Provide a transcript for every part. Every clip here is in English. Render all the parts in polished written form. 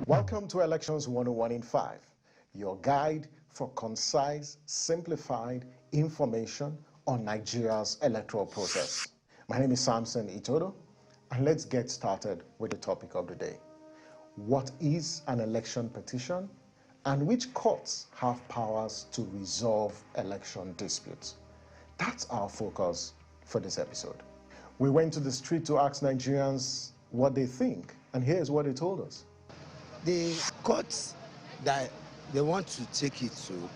Welcome to Elections 101 in 5, your guide for concise, simplified information on Nigeria's electoral process. My name is Samson Itodo, and let's get started with the topic of the day. What is an election petition, and which courts have powers to resolve election disputes? That's our focus for this episode. We went to the street to ask Nigerians what they think, and here's what they told us. The courts that they want to take it to,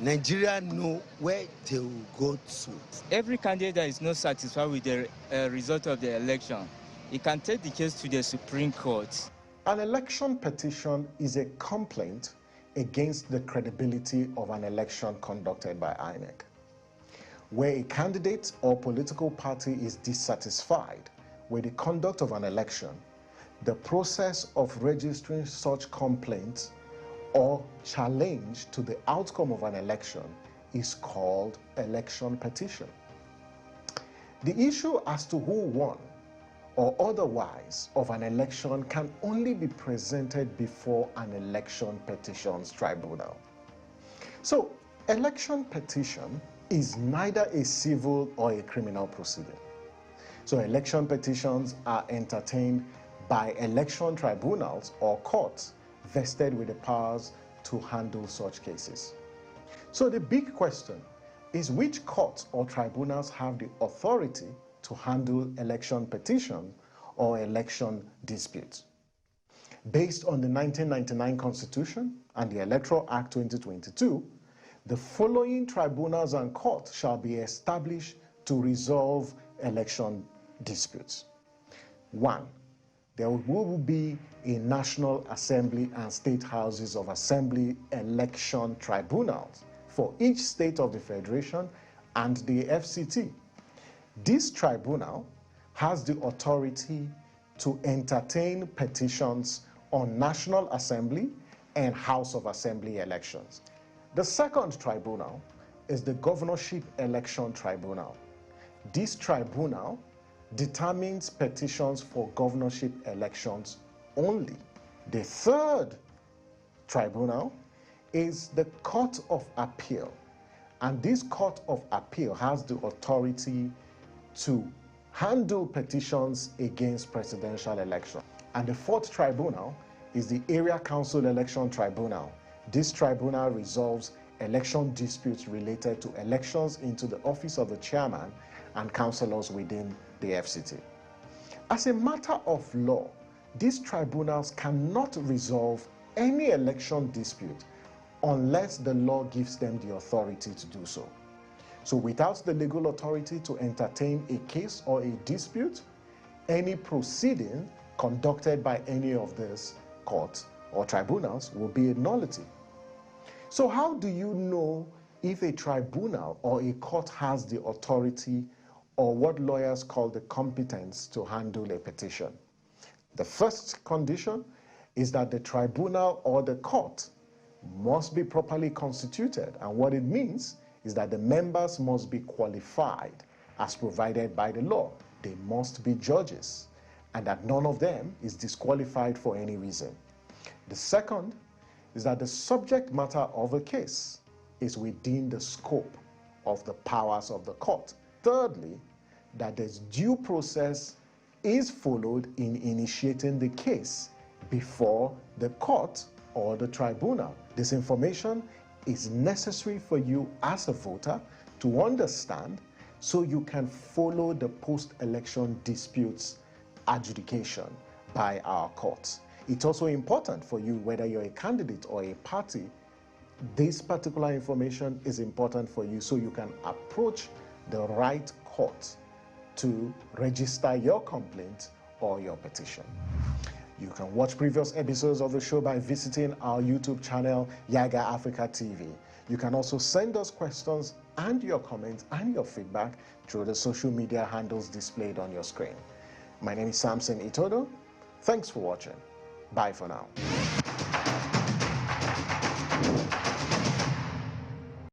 Nigeria know where they will go to. Every candidate that is not satisfied with the result of the election, he can take the case to the Supreme Court. An election petition is a complaint against the credibility of an election conducted by INEC. Where a candidate or political party is dissatisfied with the conduct of an election, the process of registering such complaints or challenge to the outcome of an election is called election petition. The issue as to who won or otherwise of an election can only be presented before an election petitions tribunal. So, election petition is neither a civil or a criminal proceeding. So, election petitions are entertained by election tribunals or courts vested with the powers to handle such cases. So the big question is, which courts or tribunals have the authority to handle election petitions or election disputes? Based on the 1999 Constitution and the Electoral Act 2022, the following tribunals and courts shall be established to resolve election disputes. 1. There will be a National Assembly and State Houses of Assembly election tribunals for each state of the Federation and the FCT. This tribunal has the authority to entertain petitions on National Assembly and House of Assembly elections. The second tribunal is the Governorship Election Tribunal. This tribunal determines petitions for governorship elections only. The third tribunal is the Court of Appeal, and this Court of Appeal has the authority to handle petitions against presidential election. And the fourth tribunal is the Area Council Election Tribunal. This tribunal resolves election disputes related to elections into the office of the chairman and councillors within the FCT. As a matter of law, these tribunals cannot resolve any election dispute unless the law gives them the authority to do so. So without the legal authority to entertain a case or a dispute, any proceeding conducted by any of these courts or tribunals will be a nullity. So how do you know if a tribunal or a court has the authority or what lawyers call the competence to handle a petition? The first condition is that the tribunal or the court must be properly constituted, and what it means is that the members must be qualified as provided by the law. They must be judges, and that none of them is disqualified for any reason. The second is that the subject matter of a case is within the scope of the powers of the court. Thirdly, that the due process is followed in initiating the case before the court or the tribunal. This information is necessary for you as a voter to understand so you can follow the post-election disputes adjudication by our courts. It's also important for you, whether you're a candidate or a party, this particular information is important for you so you can approach the right court to register your complaint or your petition. You can watch previous episodes of the show by visiting our YouTube channel, Yaga Africa TV. You can also send us questions and your comments and your feedback through the social media handles displayed on your screen. My name is Samson Itodo. Thanks for watching. Bye for now.